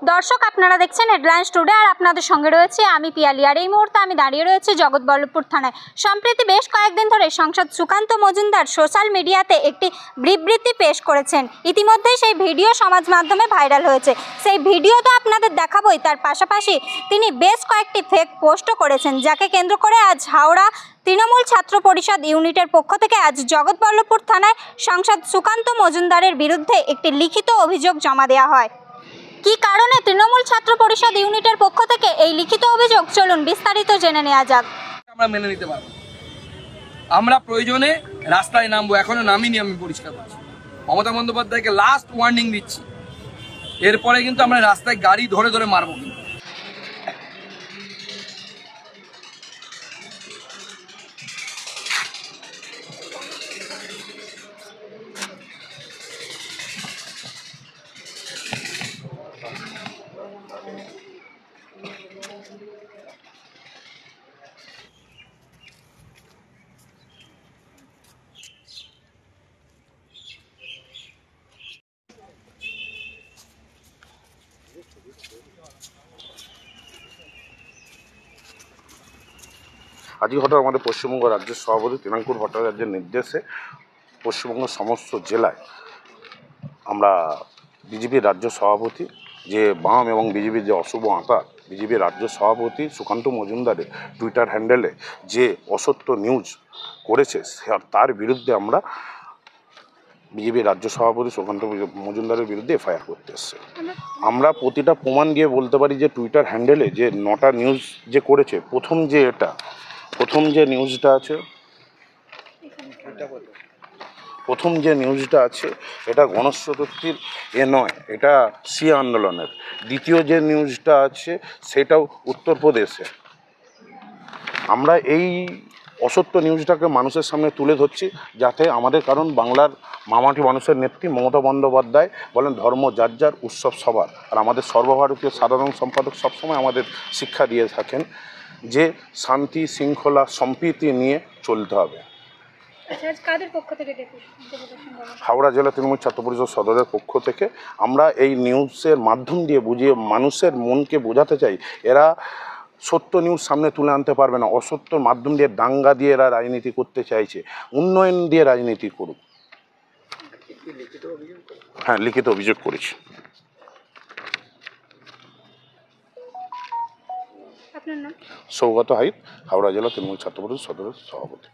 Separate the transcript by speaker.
Speaker 1: দর্শক আপনারা দেখছেন হেডলাইন্স টুডে আর আপনাদের সঙ্গে রয়েছে আমি পিয়ালি। আর এই মুহূর্তে আমি দাঁড়িয়ে রয়েছি জগৎবল্লভপুর থানায়। সম্প্রতি বেশ কয়েকদিন ধরে সাংসদ সুকান্ত মজুমদার সোশ্যাল মিডিয়াতে একটি বিবৃতি পেশ করেছেন। ইতিমধ্যেই সেই ভিডিও সমাজ মাধ্যমে ভাইরাল হয়েছে। সেই ভিডিও তো আপনাদের দেখাবই, তার পাশাপাশি তিনি বেশ কয়েকটি ফেক পোস্টও করেছেন, যাকে কেন্দ্র করে আজ হাওড়া তৃণমূল ছাত্র পরিষদ ইউনিটের পক্ষ থেকে আজ জগৎবল্লভপুর থানায় সাংসদ সুকান্ত মজুমদারের বিরুদ্ধে একটি লিখিত অভিযোগ জমা দেওয়া হয়। কি কারণে তৃণমূল ছাত্র পরিষদ ইউনিটের পক্ষ থেকে এই লিখিত অভিযোগ, চলুন বিস্তারিত জেনে নেওয়া যাক।
Speaker 2: আমরা মেনে নিতে পারবো, আমরা প্রয়োজনে রাস্তায় নামবো, এখনো নামিনি। আমি পরিষ্কার করছি, মমতা বন্দ্যোপাধ্যায়কে লাস্ট ওয়ার্নিং দিচ্ছি, এরপরে কিন্তু আমরা রাস্তায় গাড়ি ধরে ধরে মারবো। কিন্তু
Speaker 3: আজকে হঠাৎ আমাদের পশ্চিমবঙ্গ রাজ্যের সভাপতি তৃণাঙ্কুর ভট্টাচার্যের নির্দেশে পশ্চিমবঙ্গের সমস্ত জেলায় আমরা বিজেপির রাজ্য সভাপতি যে বাম এবং বিজেপির যে অশুভ আঁতা, বিজেপির রাজ্য সভাপতি সুকান্ত মজুমদারের টুইটার হ্যান্ডেলে যে অসত্য নিউজ করেছে তার বিরুদ্ধে আমরা বিজেপির রাজ্য সভাপতি সুকান্ত মজুমদারের বিরুদ্ধে এফআইআর করতে এসছে। আমরা প্রতিটা প্রমাণ দিয়ে বলতে পারি যে টুইটার হ্যান্ডেলে যে 9টা নিউজ যে করেছে, প্রথম যে নিউজটা আছে এটা গণেশ চতুর্থীর নয়, এটা সি আন্দোলনের। দ্বিতীয় যে নিউজটা আছে সেটাও উত্তরপ্রদেশে। আমরা এই অসত্য নিউজটাকে মানুষের সামনে তুলে ধরছি, যাতে আমাদের, কারণ বাংলার মামাটি মানুষের নেত্রী মমতা বন্দ্যোপাধ্যায় বলেন ধর্ম যার যার, উৎসব সবার। আর আমাদের সর্বভারতীয় সাধারণ সম্পাদক সবসময় আমাদের শিক্ষা দিয়ে থাকেন যে শান্তি শৃঙ্খলা সম্প্রীতি নিয়ে চলতে হবে। হাওড়া জেলা তৃণমূল ছাত্র পরিষদ সদরের পক্ষ থেকে আমরা এই নিউজের মাধ্যম দিয়ে বুঝিয়ে মানুষের মনকে বোঝাতে চাই, এরা সত্য নিউজ সামনে তুলে আনতে পারবে না। অসত্যর মাধ্যম দিয়ে, দাঙ্গা দিয়ে এরা রাজনীতি করতে চাইছে, উন্নয়ন দিয়ে রাজনীতি করুক। হ্যাঁ, লিখিত অভিযোগ করেছি। সৌগত হাইত, হাওড়া জেলা তৃণমূল ছাত্র পরিষদ সদরের সভাপতি।